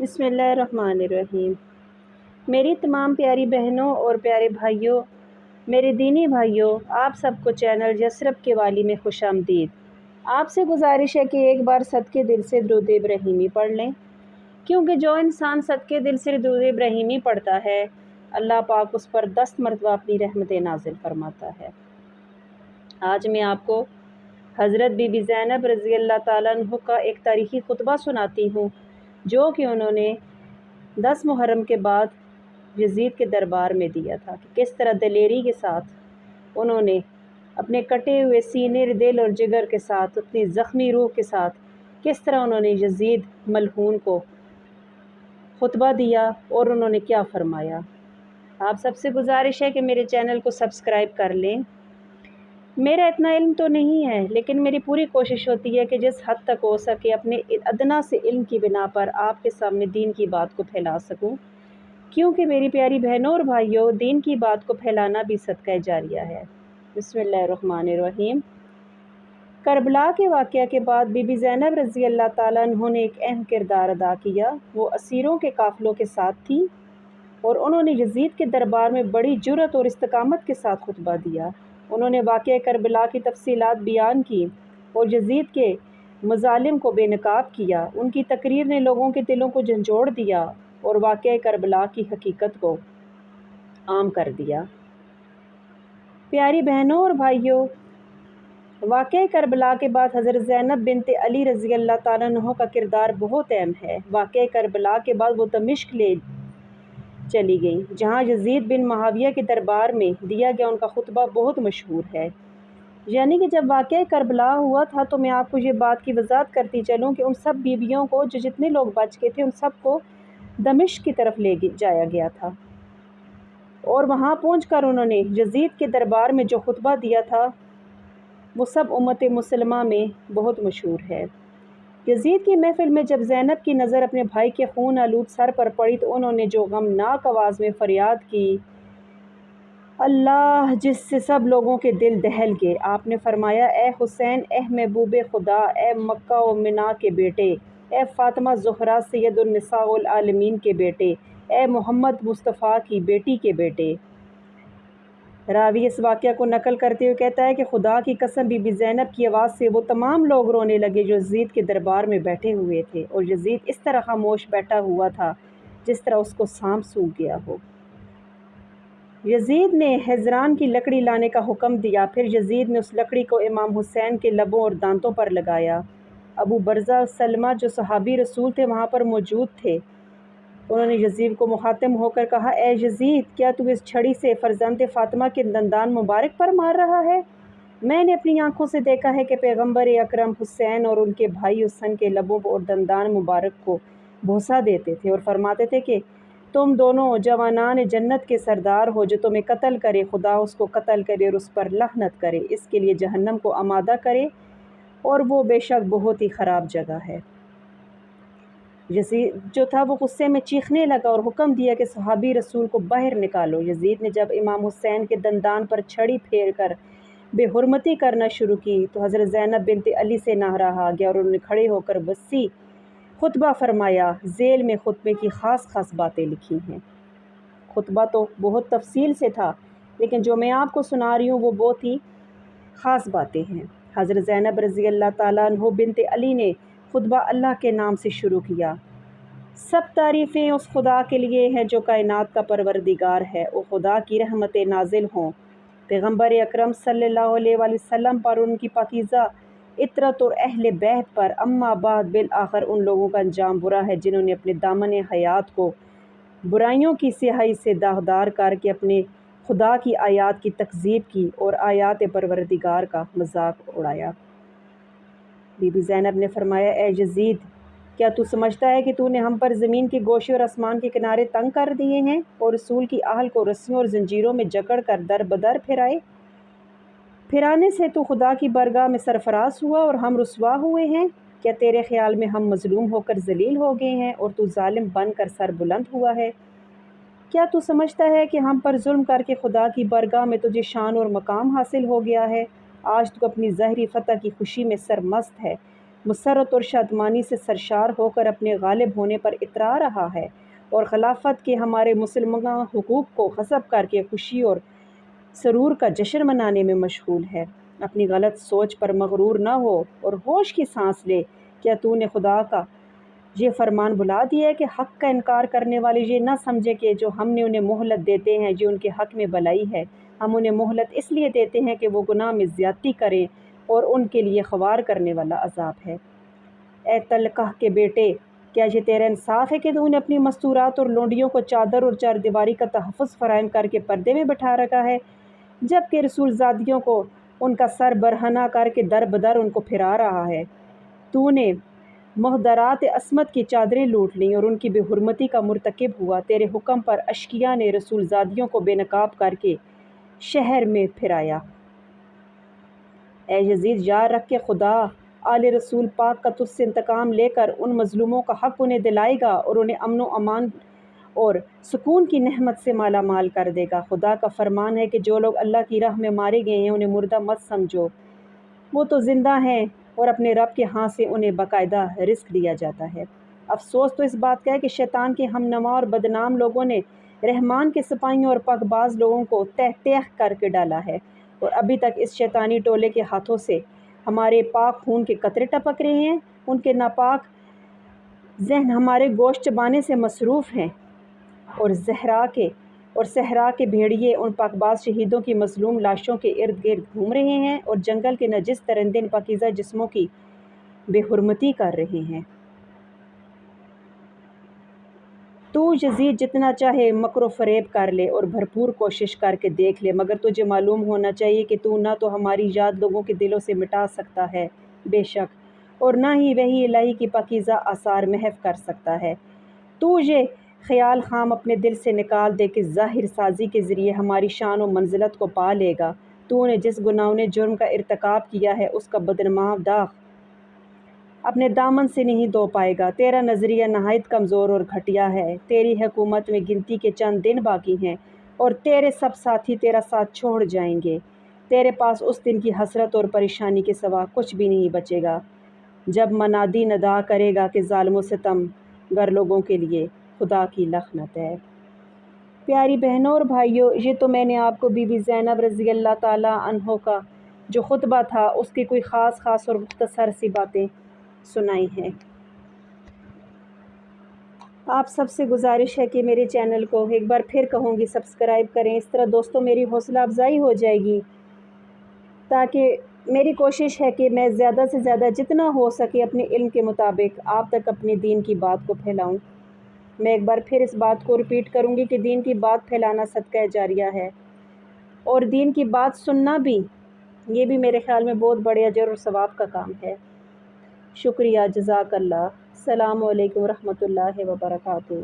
بسم اللہ الرحمن الرحیم۔ میری تمام پیاری بہنوں اور پیارے بھائیوں، میرے دینی بھائیوں، آپ سب کو چینل یسرب کے والی میں خوش آمدید۔ آپ سے گزارش ہے کہ ایک بار صدقے دل سے درود ابراہیمی پڑھ لیں، کیونکہ جو انسان صدقے دل سے درود ابراہیمی پڑھتا ہے اللہ پاک اس پر 10 مرتبہ اپنی رحمتیں نازل فرماتا ہے۔ آج میں آپ کو حضرت بی بی زینب رضی اللہ تعالیٰ عنہ کا ایک تاریخی خطبہ سناتی ہوں، جو کہ انہوں نے 10 محرم کے بعد یزید کے دربار میں دیا تھا کہ کس طرح دلیری کے ساتھ انہوں نے اپنے کٹے ہوئے سینے، دل اور جگر کے ساتھ، اپنی زخمی روح کے ساتھ کس طرح انہوں نے یزید ملعون کو خطبہ دیا اور انہوں نے کیا فرمایا۔ آپ سب سے گزارش ہے کہ میرے چینل کو سبسکرائب کر لیں۔ میرا اتنا علم تو نہیں ہے، لیکن میری پوری کوشش ہوتی ہے کہ جس حد تک ہو سکے اپنے ادنا سے علم کی بنا پر آپ کے سامنے دین کی بات کو پھیلا سکوں، کیونکہ میری پیاری بہنوں اور بھائیوں، دین کی بات کو پھیلانا بھی صدقہ جاریہ ہے۔ بسم اللہ الرحمن الرحیم۔ کربلا کے واقعہ کے بعد بی بی زینب رضی اللہ تعالیٰ عنہ نے ایک اہم کردار ادا کیا۔ وہ اسیروں کے قافلوں کے ساتھ تھی اور انہوں نے یزید کے دربار میں بڑی جرأت اور استقامت کے ساتھ خطبہ دیا۔ انہوں نے واقعہ کربلا کی تفصیلات بیان کی اور یزید کے مظالم کو بے نقاب کیا۔ ان کی تقریر نے لوگوں کے دلوں کو جھنجھوڑ دیا اور واقعہ کربلا کی حقیقت کو عام کر دیا۔ پیاری بہنوں اور بھائیوں، واقعہ کربلا کے بعد حضرت زینب بنت علی رضی اللہ تعالیٰ عنہ کا کردار بہت اہم ہے۔ واقعہ کربلا کے بعد وہ دمشق لے چلی گئیں، جہاں یزید بن معاویہ کے دربار میں دیا گیا ان کا خطبہ بہت مشہور ہے۔ یعنی کہ جب واقعہ کربلا ہوا تھا تو میں آپ کو یہ بات کی وضاحت کرتی چلوں کہ ان سب بیویوں کو جو جتنے لوگ بچ گئے تھے ان سب کو دمشق کی طرف لے جایا گیا تھا، اور وہاں پہنچ کر انہوں نے یزید کے دربار میں جو خطبہ دیا تھا وہ سب امت مسلمہ میں بہت مشہور ہے۔ یزید کی محفل میں جب زینب کی نظر اپنے بھائی کے خون آلود سر پر پڑی تو انہوں نے جو غمناک آواز میں فریاد کی، اللہ، جس سے سب لوگوں کے دل دہل گئے۔ آپ نے فرمایا، اے حسین، اے محبوب خدا، اے مکہ و منا کے بیٹے، اے فاطمہ زہرا سید النساء العالمین کے بیٹے، اے محمد مصطفیٰ کی بیٹی کے بیٹے۔ راوی اس واقعہ کو نقل کرتے ہوئے کہتا ہے کہ خدا کی قسم، بی بی زینب کی آواز سے وہ تمام لوگ رونے لگے جو یزید کے دربار میں بیٹھے ہوئے تھے، اور یزید اس طرح خاموش بیٹھا ہوا تھا جس طرح اس کو سانپ سونگھ گیا ہو۔ یزید نے حزران کی لکڑی لانے کا حکم دیا، پھر یزید نے اس لکڑی کو امام حسین کے لبوں اور دانتوں پر لگایا۔ ابو برزہ اور سلمہ جو صحابی رسول تھے وہاں پر موجود تھے۔ انہوں نے یزید کو مخاطب ہو کر کہا، اے یزید، کیا تو اس چھڑی سے فرزند فاطمہ کے دندان مبارک پر مار رہا ہے؟ میں نے اپنی آنکھوں سے دیکھا ہے کہ پیغمبر اکرم حسین اور ان کے بھائی حسن کے لبوں اور دندان مبارک کو بوسہ دیتے تھے اور فرماتے تھے کہ تم دونوں جوانان جنت کے سردار ہو، جو تمہیں قتل کرے خدا اس کو قتل کرے اور اس پر لعنت کرے، اس کے لیے جہنم کو آمادہ کرے اور وہ بے شک بہت ہی خراب جگہ ہے۔ یزید جو تھا وہ غصے میں چیخنے لگا اور حکم دیا کہ صحابی رسول کو باہر نکالو۔ یزید نے جب امام حسین کے دندان پر چھڑی پھیر کر بے حرمتی کرنا شروع کی تو حضرت زینب بنت علی سے نہ رہا گیا اور انہوں نے کھڑے ہو کر وسیع خطبہ فرمایا۔ ذیل میں خطبے کی خاص خاص باتیں لکھی ہیں۔ خطبہ تو بہت تفصیل سے تھا، لیکن جو میں آپ کو سنا رہی ہوں وہ بہت ہی خاص باتیں ہیں۔ حضرت زینب رضی اللہ تعالیٰ عنہ بنت علی نے خطبہ اللہ کے نام سے شروع کیا۔ سب تعریفیں اس خدا کے لیے ہیں جو کائنات کا پروردگار ہے، او خدا کی رحمتیں نازل ہوں پیغمبر اکرم صلی اللہ علیہ وآلہ وسلم پر، ان کی پاکیزہ عطرت اور اہل بیت پر، اما بعد، بالآخر ان لوگوں کا انجام برا ہے جنہوں نے اپنے دامن حیات کو برائیوں کی سیاہی سے داغدار کر کے اپنے خدا کی آیات کی تکذیب کی اور آیات پروردگار کا مذاق اڑایا۔ بی بی زینب نے فرمایا، اے یزید، کیا تو سمجھتا ہے کہ تو نے ہم پر زمین کے گوشے اور آسمان کے کنارے تنگ کر دیے ہیں اور رسول کی اہل کو رسیوں اور زنجیروں میں جکڑ کر در بدر پھرانے سے تو خدا کی بارگاہ میں سرفراز ہوا اور ہم رسوا ہوئے ہیں؟ کیا تیرے خیال میں ہم مظلوم ہو کر ذلیل ہو گئے ہیں اور تو ظالم بن کر سر بلند ہوا ہے؟ کیا تو سمجھتا ہے کہ ہم پر ظلم کر کے خدا کی بارگاہ میں تجھے شان اور مقام حاصل ہو گیا ہے؟ آج تو اپنی ظاہری فتح کی خوشی میں سرمست ہے، مسرت اور شادمانی سے سرشار ہو کر اپنے غالب ہونے پر اترا رہا ہے اور خلافت کے ہمارے مسلمان حقوق کو غصب کر کے خوشی اور سرور کا جشن منانے میں مشغول ہے۔ اپنی غلط سوچ پر مغرور نہ ہو اور ہوش کی سانس لے۔ کیا تو نے خدا کا یہ فرمان بھلا دیا ہے کہ حق کا انکار کرنے والے یہ نہ سمجھے کہ جو ہم نے انہیں مہلت دیتے ہیں یہ ان کے حق میں بھلائی ہے؟ ہم انہیں مہلت اس لیے دیتے ہیں کہ وہ گناہ میں زیادتی کریں اور ان کے لیے خوار کرنے والا عذاب ہے۔ اے تلقاہ کے بیٹے، کیا یہ تیرا انصاف ہے کہ تو نے اپنی مستورات اور لونڈیوں کو چادر اور چار دیواری کا تحفظ فراہم کر کے پردے میں بٹھا رکھا ہے، جبکہ رسول زادیوں کو ان کا سر برہنہ کر کے در بدر ان کو پھرا رہا ہے؟ تو نے محدرات عصمت کی چادریں لوٹ لیں اور ان کی بے حرمتی کا مرتکب ہوا۔ تیرے حکم پر اشقیاء نے رسول زادیوں کو بے نقاب کر کے شہر میں پھرایا۔ اے یزید، یاد رکھ کہ خدا آل رسول پاک کا تجھ سے انتقام لے کر ان مظلوموں کا حق انہیں دلائے گا اور انہیں امن و امان اور سکون کی نعمت سے مالا مال کر دے گا۔ خدا کا فرمان ہے کہ جو لوگ اللہ کی راہ میں مارے گئے ہیں انہیں مردہ مت سمجھو، وہ تو زندہ ہیں اور اپنے رب کے ہاں سے انہیں باقاعدہ رزق دیا جاتا ہے۔ افسوس تو اس بات کا ہے کہ شیطان کے ہم نوا اور بدنام لوگوں نے رحمان کے سپاہیوں اور پاک باز لوگوں کو تہ تیخ کر کے ڈالا ہے، اور ابھی تک اس شیطانی ٹولے کے ہاتھوں سے ہمارے پاک خون کے قطرے ٹپک رہے ہیں۔ ان کے ناپاک ذہن ہمارے گوشت چبانے سے مصروف ہیں اور صحرا کے بھیڑیے ان پاک باز شہیدوں کی مظلوم لاشوں کے ارد گرد گھوم رہے ہیں اور جنگل کے نجس درندے ان پاکیزہ جسموں کی بے حرمتی کر رہے ہیں۔ تو یزید جتنا چاہے مکر و فریب کر لے اور بھرپور کوشش کر کے دیکھ لے، مگر تجھے معلوم ہونا چاہیے کہ تو نہ تو ہماری یاد لوگوں کے دلوں سے مٹا سکتا ہے بے شک، اور نہ ہی وحی الہی کی پاکیزہ آثار محو کر سکتا ہے۔ تو یہ خیال خام اپنے دل سے نکال دے کہ ظاہر سازی کے ذریعے ہماری شان و منزلت کو پا لے گا۔ تو نے جس گناہونے جرم کا ارتکاب کیا ہے اس کا بدنما داغ اپنے دامن سے نہیں دھو پائے گا۔ تیرا نظریہ نہایت کمزور اور گھٹیا ہے۔ تیری حکومت میں گنتی کے چند دن باقی ہیں اور تیرے سب ساتھی تیرا ساتھ چھوڑ جائیں گے۔ تیرے پاس اس دن کی حسرت اور پریشانی کے سوا کچھ بھی نہیں بچے گا جب منادی ندا کرے گا کہ ظالم و ستم گر لوگوں کے لیے خدا کی لعنت ہے۔ پیاری بہنوں اور بھائیوں، یہ تو میں نے آپ کو بی بی زینب رضی اللہ تعالیٰ عنہ کا جو خطبہ تھا اس کی کوئی خاص اور مختصر سی باتیں سنائی ہیں۔ آپ سب سے گزارش ہے کہ میرے چینل کو ایک بار پھر کہوں گی سبسکرائب کریں، اس طرح دوستوں میری حوصلہ افزائی ہو جائے گی، تاکہ میری کوشش ہے کہ میں زیادہ سے زیادہ جتنا ہو سکے اپنے علم کے مطابق آپ تک اپنے دین کی بات کو پھیلاؤں۔ میں ایک بار پھر اس بات کو ریپیٹ کروں گی کہ دین کی بات پھیلانا صدقہ جاریہ ہے، اور دین کی بات سننا بھی، یہ بھی میرے خیال میں بہت بڑے اجر اور ثواب کا کام ہے۔ شکریہ، جزاک اللہ۔ السلام علیکم ورحمۃ اللہ وبرکاتہ۔